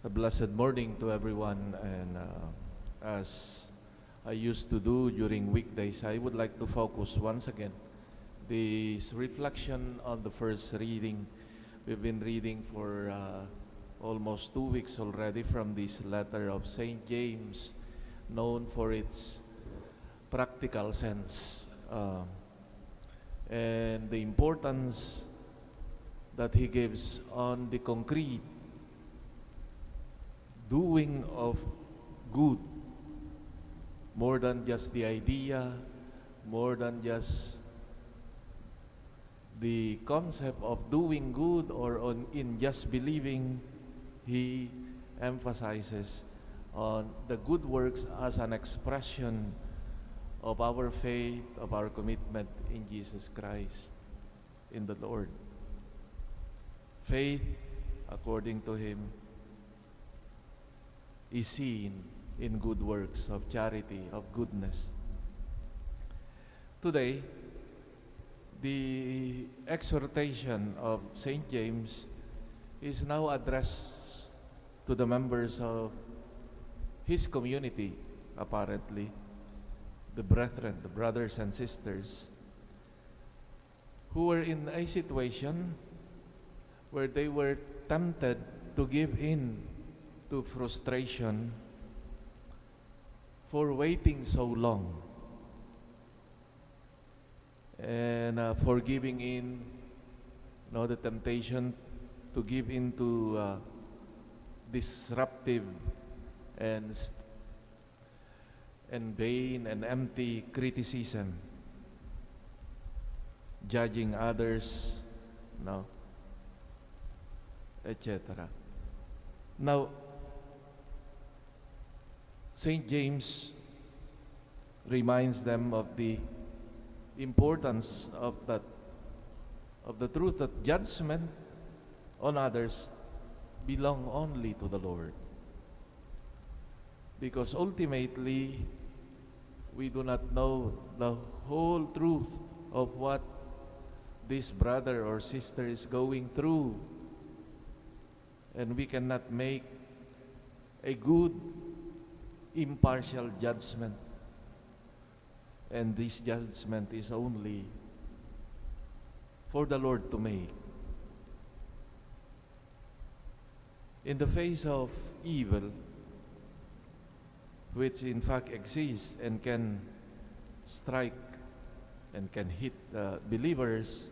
A blessed morning to everyone, and as I used to do during weekdays, I would like to focus once again this reflection on the first reading. We've been reading for almost 2 weeks already from this letter of St. James, known for its practical sense and the importance that he gives on the concrete doing of good, more than just the idea, more than just the concept of doing good or in just believing. He emphasizes on the good works as an expression of our faith, of our commitment in Jesus Christ, in the Lord. Faith, according to him, is seen in good works of charity, of goodness. Today, the exhortation of St. James is now addressed to the members of his community, apparently, the brethren, the brothers and sisters, who were in a situation where they were tempted to give in to frustration for waiting so long, and for giving in, the temptation to give in to disruptive and vain and empty criticism, judging others, etc. Now, St. James reminds them of the importance of the truth that judgment on others belong only to the Lord. Because ultimately, we do not know the whole truth of what this brother or sister is going through, and we cannot make a good, impartial judgment. And this judgment is only for the Lord to make. In the face of evil, which in fact exists and can strike and can hit believers,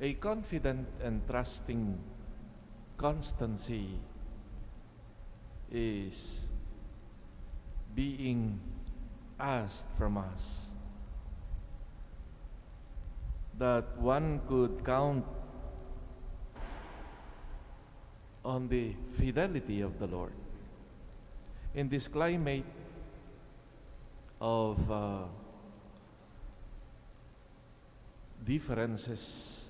a confident and trusting constancy is being asked from us, that one could count on the fidelity of the Lord. In this climate of differences,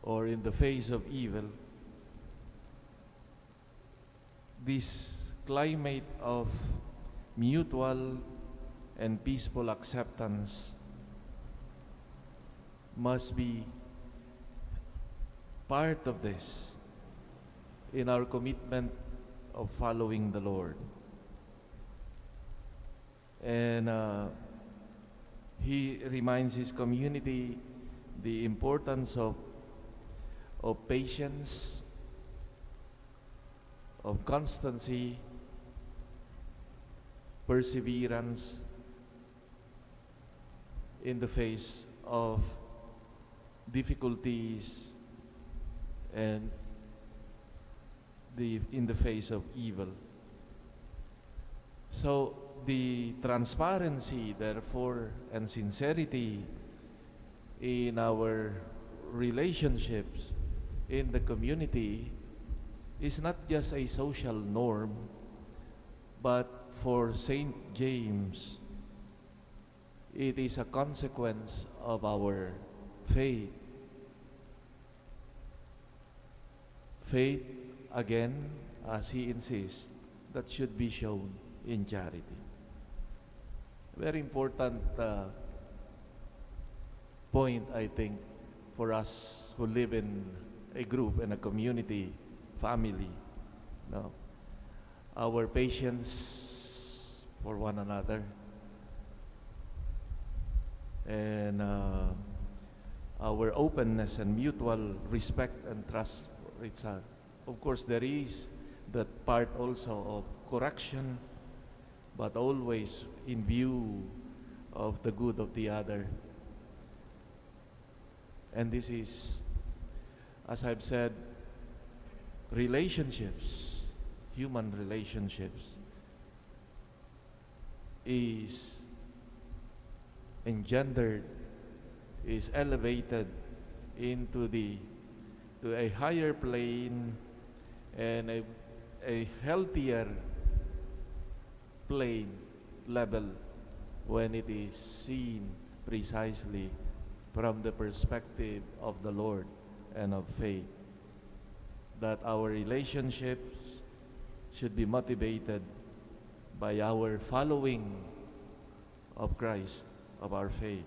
or in the face of evil, this climate of mutual and peaceful acceptance must be part of this in our commitment of following the Lord. And he reminds his community the importance of patience, of constancy, perseverance in the face of difficulties and in the face of evil. So the transparency, therefore, and sincerity in our relationships in the community is not just a social norm, but for St. James, it is a consequence of our faith. Faith, again, as he insists, that should be shown in charity. Very important point, I think, for us who live in a group and a community, family. No, our patience for one another, and our openness and mutual respect and trust for each other. Of course, there is that part also of correction, but always in view of the good of the other. And this is, as I've said, relationships, human relationships, is engendered, is elevated into to a higher plane and a healthier plane level when it is seen precisely from the perspective of the Lord and of faith. That our relationships should be motivated by our following of Christ, of our faith.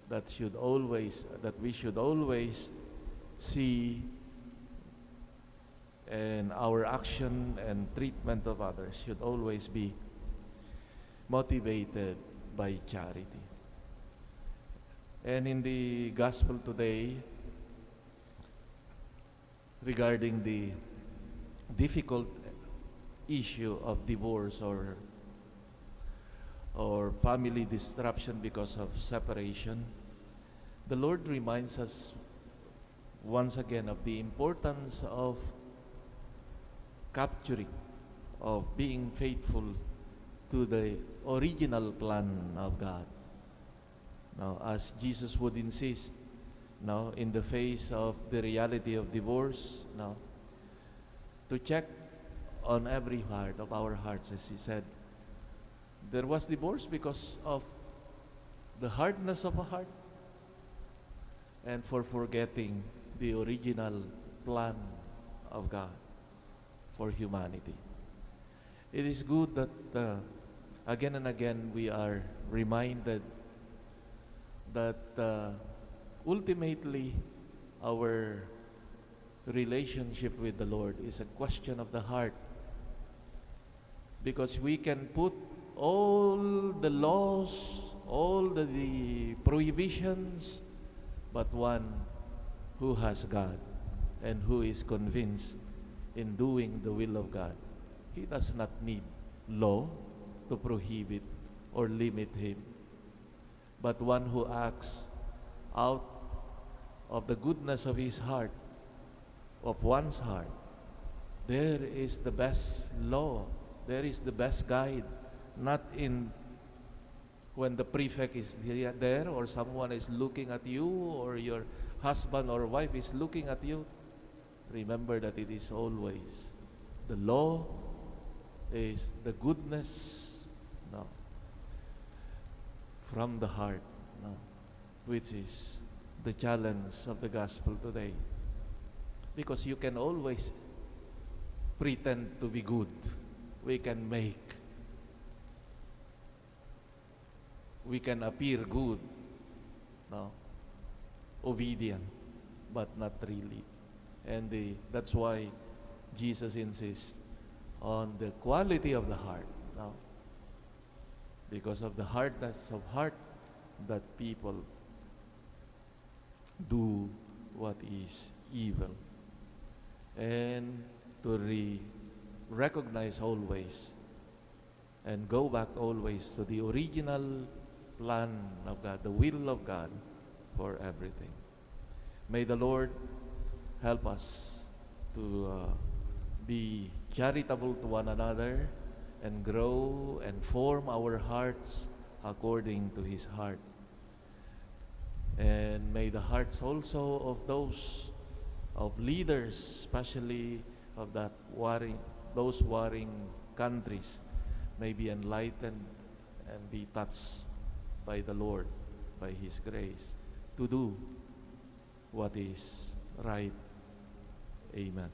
That we should always see, and our action and treatment of others should always be motivated by charity. And in the gospel today, regarding the difficult issue of divorce or family disruption because of separation, the Lord reminds us once again of the importance of capturing, of being faithful to the original plan of God. Now, as Jesus would insist, now in the face of the reality of divorce, now to check on every heart of our hearts, as he said, there was divorce because of the hardness of a heart and for forgetting the original plan of God for humanity. It is good that again and again we are reminded that ultimately our relationship with the Lord is a question of the heart, because we can put all the laws, all the prohibitions, but one who has God and who is convinced in doing the will of God, he does not need law to prohibit or limit him, but one who acts out of the goodness of his heart, of one's heart. There is the best law, there is the best guide, not in when the prefect is there or someone is looking at you or your husband or wife is looking at you. Remember that it is always the law is the goodness, no, from the heart, no, which is the challenge of the gospel today. Because you can always pretend to be good. We can appear good, no, obedient, but not really. And that's why Jesus insists on the quality of the heart, no? Because of the hardness of heart that people do what is evil. And to recognize always and go back always to the original plan of God, the will of God for everything. May the Lord help us to be charitable to one another and grow and form our hearts according to His heart. And may the hearts also of those of leaders, especially of those warring countries, may be enlightened and be touched by the Lord, by His grace, to do what is right. Amen.